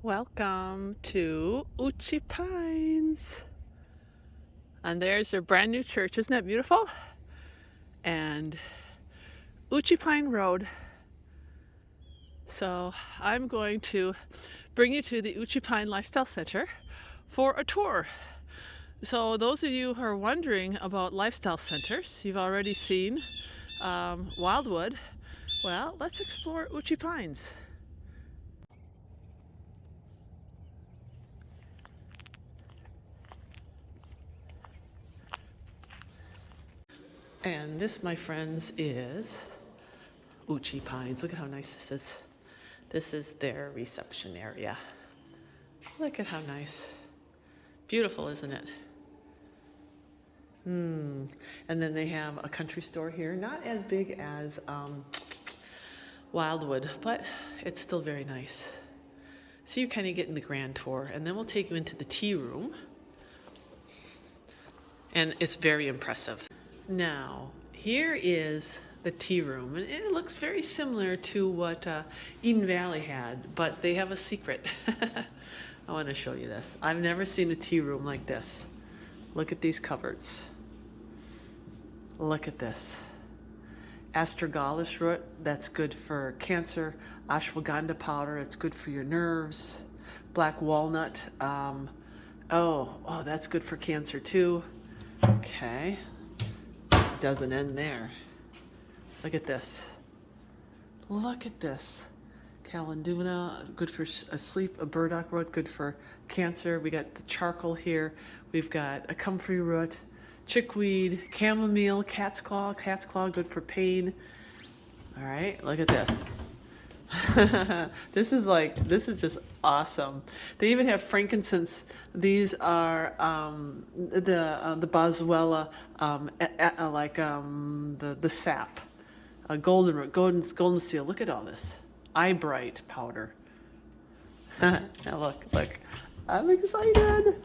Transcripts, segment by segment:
Welcome to Uchee Pines. And there's their brand new church. Isn't that beautiful? And Uchee Pine Road. So I'm going to bring you to the Uchee Pine Lifestyle Center for a tour. So those of you who are wondering about lifestyle centers, you've already seen Wildwood. Well, let's explore Uchee Pines. And this, my friends, is Uchee Pines. Look at how nice this is. This is their reception area. Look at how nice. Beautiful, isn't it? And then they have a country store here, not as big as Wildwood, but it's still very nice. So you're kind of getting the grand tour, and then we'll take you into the tea room, and it's very impressive. Now, here is the tea room, and it looks very similar to what Eden Valley had, but they have a secret. I want to show you this. I've never seen a tea room like this. Look at these cupboards. Look at this. Astragalus root, that's good for cancer. Ashwagandha powder, it's good for your nerves. Black walnut, that's good for cancer too. Okay, doesn't end there. Look at this. Look at this. Calendula, good for sleep. A burdock root, good for cancer. We got the charcoal here. We've got a comfrey root, chickweed, chamomile, cat's claw, good for pain. All right, look at this. This is just awesome. They even have frankincense. These are the boswellia, the sap, golden root, golden seal. Look at all this. Eye bright powder. Now look, I'm excited.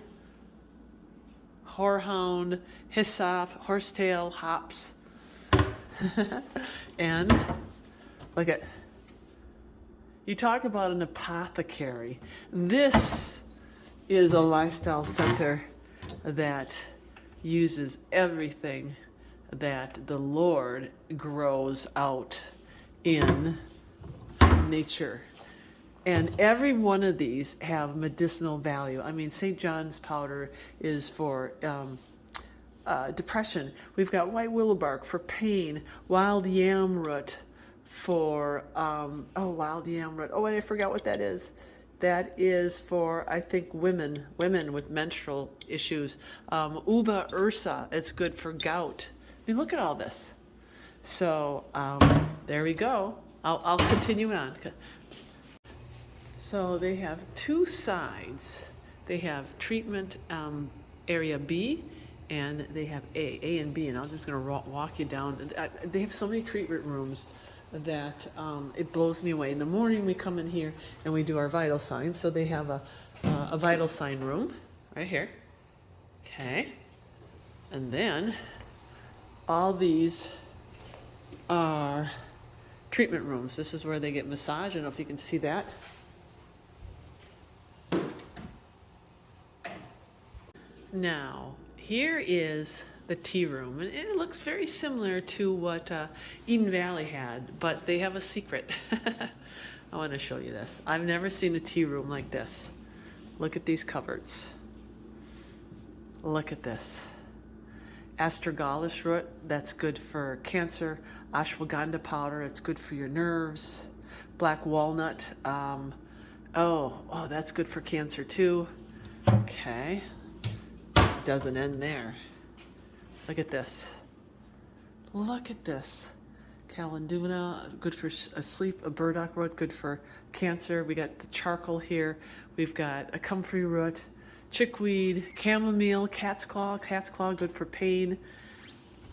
Horehound, hyssop, horsetail, hops. And look at, you talk about an apothecary. This is a lifestyle center that uses everything that the Lord grows out in nature. And every one of these have medicinal value. I mean, St. John's powder is for depression. We've got white willow bark for pain, wild yam root for, wild yam root. Oh, and I forgot what that is. That is for, I think, women with menstrual issues. Uva ursa, it's good for gout. I mean, look at all this. So there we go. I'll continue on. So they have two sides. They have treatment area B, and they have A and B, and I'm just going to walk you down. They have so many treatment rooms that it blows me away. In the morning we come in here and we do our vital signs. So they have a vital sign room right here. Okay. And then all these are treatment rooms. This is where they get massage. I don't know if you can see that. Now, here is the tea room, and it looks very similar to what Eden Valley had, but they have a secret. I want to show you this. I've never seen a tea room like this. Look at these cupboards. Look at this. Astragalus root, that's good for cancer. Ashwagandha powder, it's good for your nerves. Black walnut, that's good for cancer too. Okay. Doesn't end there. Look at this. Look at this. Calendula, good for sleep. A burdock root, good for cancer. We got the charcoal here. We've got a comfrey root, chickweed, chamomile, cat's claw, good for pain.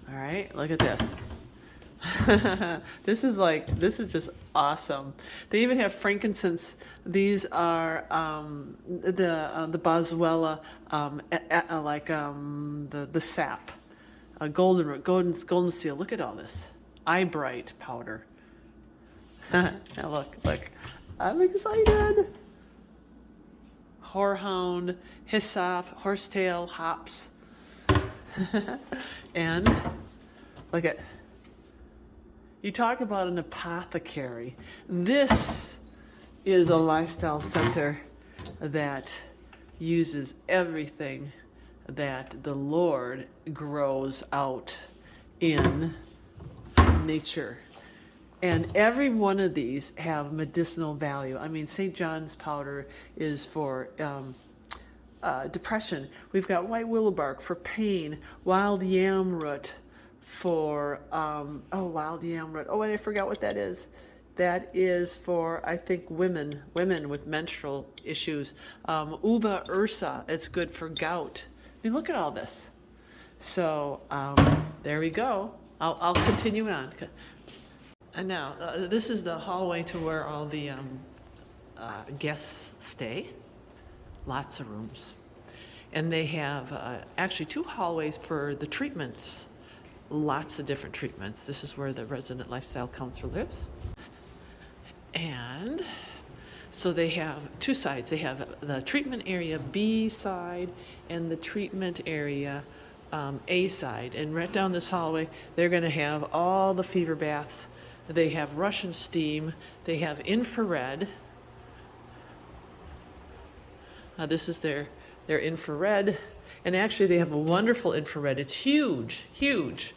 All right, look at this. This is just awesome. They even have frankincense. These are the boswellia, the sap, golden root, golden seal. Look at all this. Eye bright powder. Now look, I'm excited. horehound, hyssop, horsetail, hops. And look at, you talk about an apothecary. This is a lifestyle center that uses everything that the Lord grows out in nature. And every one of these have medicinal value. I mean, St. John's powder is for depression. We've got white willow bark for pain, wild yam root for, wild yam root. Oh, and I forgot what that is. That is for, I think, women with menstrual issues. Uva ursa, it's good for gout. I mean, look at all this. So there we go. I'll continue on. And now, this is the hallway to where all the guests stay. Lots of rooms. And they have actually 2 hallways for the treatments. Lots of different treatments. This is where the resident lifestyle counselor lives. And so they have 2 sides. They have the treatment area B side and the treatment area A side. And right down this hallway, they're going to have all the fever baths. They have Russian steam. They have infrared. This is their infrared. And actually, they have a wonderful infrared. It's huge, huge.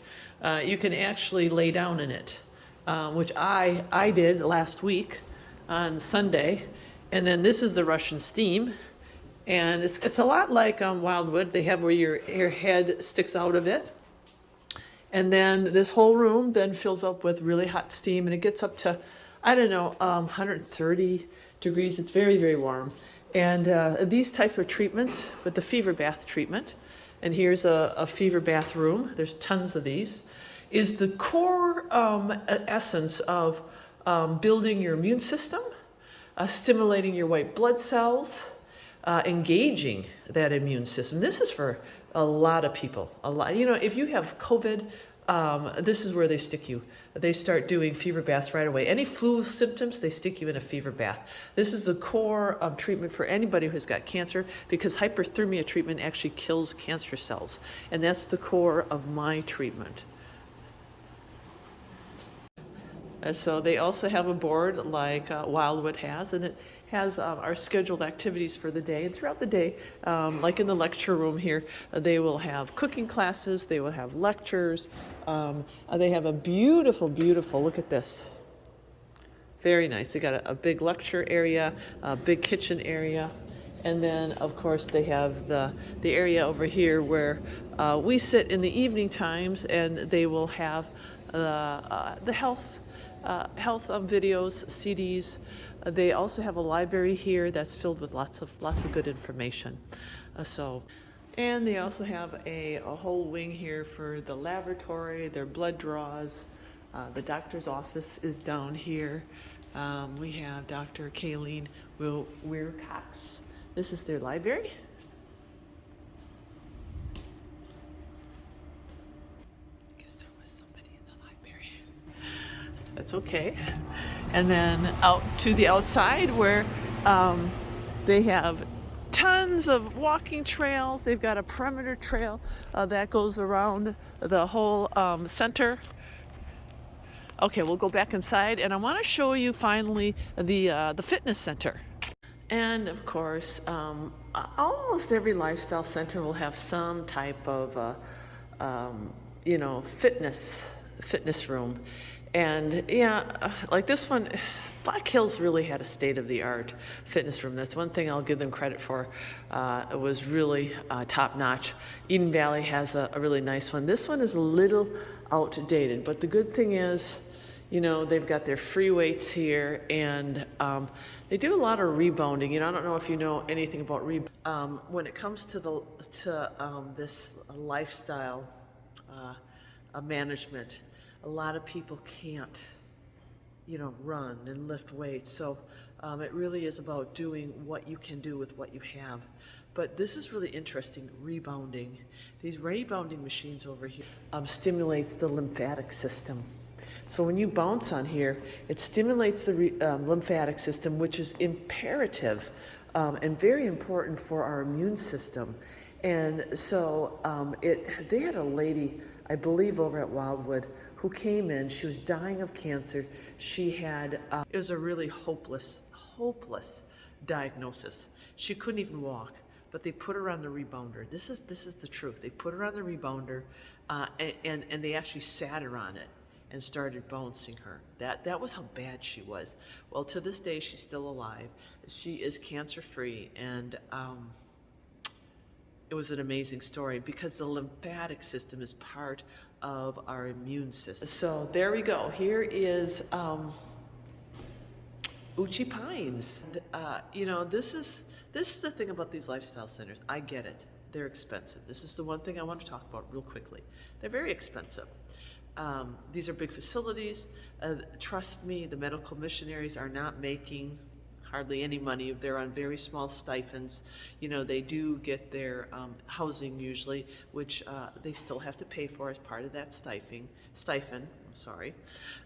You can actually lay down in it, which I did last week on Sunday. And then this is the Russian steam. And it's a lot like Wildwood. They have where your head sticks out of it. And then this whole room then fills up with really hot steam, and it gets up to, 130 degrees. It's very, very warm. And these type of treatments, with the fever bath treatment, and here's a fever bath room, there's tons of these, is the core essence of building your immune system, stimulating your white blood cells, engaging that immune system. This is for a lot of people. If you have COVID, this is where they stick you. They start doing fever baths right away. Any flu symptoms, they stick you in a fever bath. This is the core of treatment for anybody who's got cancer, because hyperthermia treatment actually kills cancer cells. And that's the core of my treatment. So they also have a board like Wildwood has, and it has our scheduled activities for the day. And throughout the day, like in the lecture room here, they will have cooking classes, they will have lectures. They have a beautiful, look at this. Very nice. They got a big lecture area, a big kitchen area. And then, of course, they have the area over here where we sit in the evening times, and they will have the health videos, CDs. They also have a library here that's filled with lots of good information. And they also have a whole wing here for the laboratory, their blood draws. The doctor's office is down here. We have Dr. Kayleen Weir-Cox. This is their library. That's okay. And then out to the outside where they have tons of walking trails. They've got a perimeter trail that goes around the whole center. Okay, we'll go back inside, and I want to show you finally the fitness center. And of course, almost every lifestyle center will have some type of fitness room. And like this one, Black Hills really had a state-of-the-art fitness room. That's one thing I'll give them credit for. It was really top-notch. Eden Valley has a really nice one. This one is a little outdated, but the good thing is, they've got their free weights here, and they do a lot of rebounding. I don't know if you know anything about when it comes to this lifestyle management. A lot of people can't, run and lift weights. So it really is about doing what you can do with what you have. But this is really interesting, rebounding. These rebounding machines over here stimulates the lymphatic system. So when you bounce on here, it stimulates the lymphatic system, which is imperative and very important for our immune system. And so they had a lady, I believe, over at Wildwood who came in. She was dying of cancer. She had, it was a really hopeless diagnosis. She couldn't even walk, but they put her on the rebounder. This is the truth. They put her on the rebounder, and they actually sat her on it and started bouncing her. That was how bad she was. Well, to this day, she's still alive. She is cancer-free, and it was an amazing story because the lymphatic system is part of our immune system. So there we go. Here is Uchee Pines. And, this is the thing about these lifestyle centers. I get it. They're expensive. This is the one thing I want to talk about real quickly. They're very expensive. These are big facilities. Trust me, the medical missionaries are not making hardly any money. They're on very small stipends. They do get their housing usually, which they still have to pay for as part of that stipend.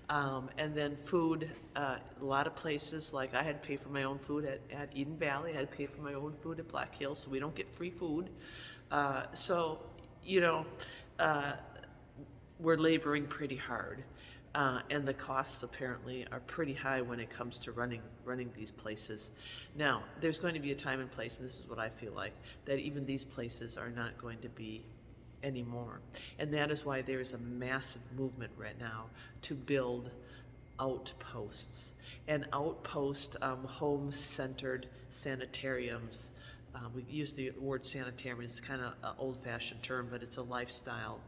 And then food. A lot of places, like I had to pay for my own food at Eden Valley. I had to pay for my own food at Black Hills, so we don't get free food. We're laboring pretty hard. And the costs apparently are pretty high when it comes to running these places. Now, there's going to be a time and place, and this is what I feel like, that even these places are not going to be anymore. And that is why there is a massive movement right now to build outposts. And outpost home-centered sanitariums. We use the word sanitarium. It's kind of an old-fashioned term, but it's a lifestyle,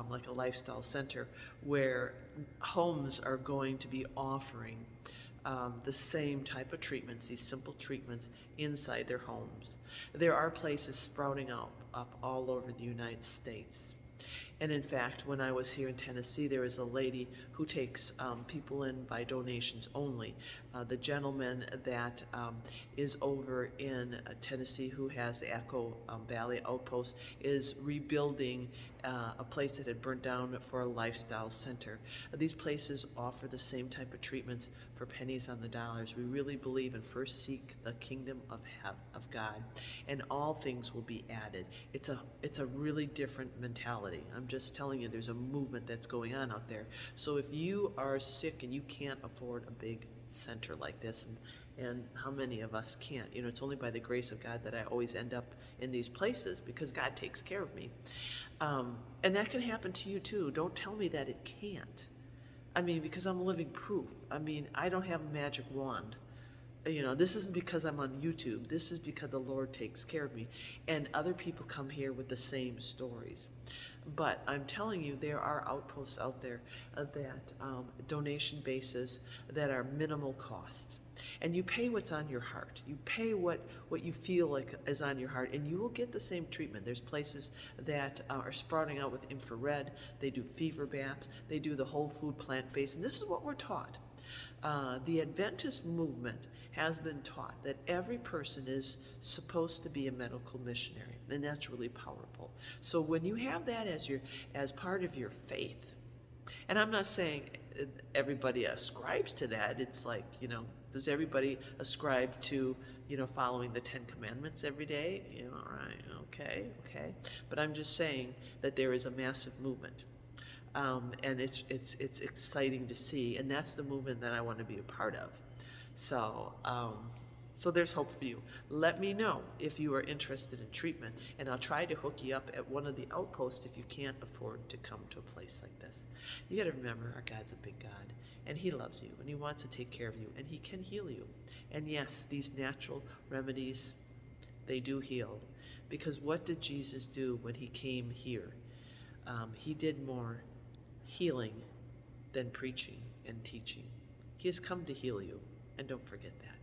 like a lifestyle center, where homes are going to be offering the same type of treatments, these simple treatments, inside their homes. There are places sprouting up all over the United States. And in fact, when I was here in Tennessee, there is a lady who takes people in by donations only. The gentleman that is over in Tennessee, who has the Echo Valley Outpost, is rebuilding a place that had burnt down for a lifestyle center. These places offer the same type of treatments for pennies on the dollars. We really believe in first seek the kingdom of God, and all things will be added. It's a really different mentality. I'm just telling you, there's a movement that's going on out there. So if you are sick and you can't afford a big center like this, and how many of us can't? It's only by the grace of God that I always end up in these places, because God takes care of me. And that can happen to you too. Don't tell me that it can't. Because I'm living proof. I don't have a magic wand. This isn't because I'm on YouTube. This is because the Lord takes care of me. And other people come here with the same stories. But I'm telling you, there are outposts out there that donation bases that are minimal cost. And you pay what's on your heart. You pay what you feel like is on your heart, and you will get the same treatment. There's places that are sprouting out with infrared. They do fever baths. They do the whole food plant-based. And this is what we're taught. The Adventist movement has been taught that every person is supposed to be a medical missionary, and that's really powerful. So when you have that as part of your faith, and I'm not saying everybody ascribes to that. It's like, does everybody ascribe to, following the 10 Commandments every day? All right, okay. But I'm just saying that there is a massive movement. And it's exciting to see, and that's the movement that I want to be a part of. So there's hope for you. Let me know if you are interested in treatment, and I'll try to hook you up at one of the outposts if you can't afford to come to a place like this. You got to remember, our God's a big God, and He loves you, and He wants to take care of you, and He can heal you. And yes, these natural remedies, they do heal, because what did Jesus do when He came here? He did more healing than preaching and teaching. He has come to heal you, and don't forget that.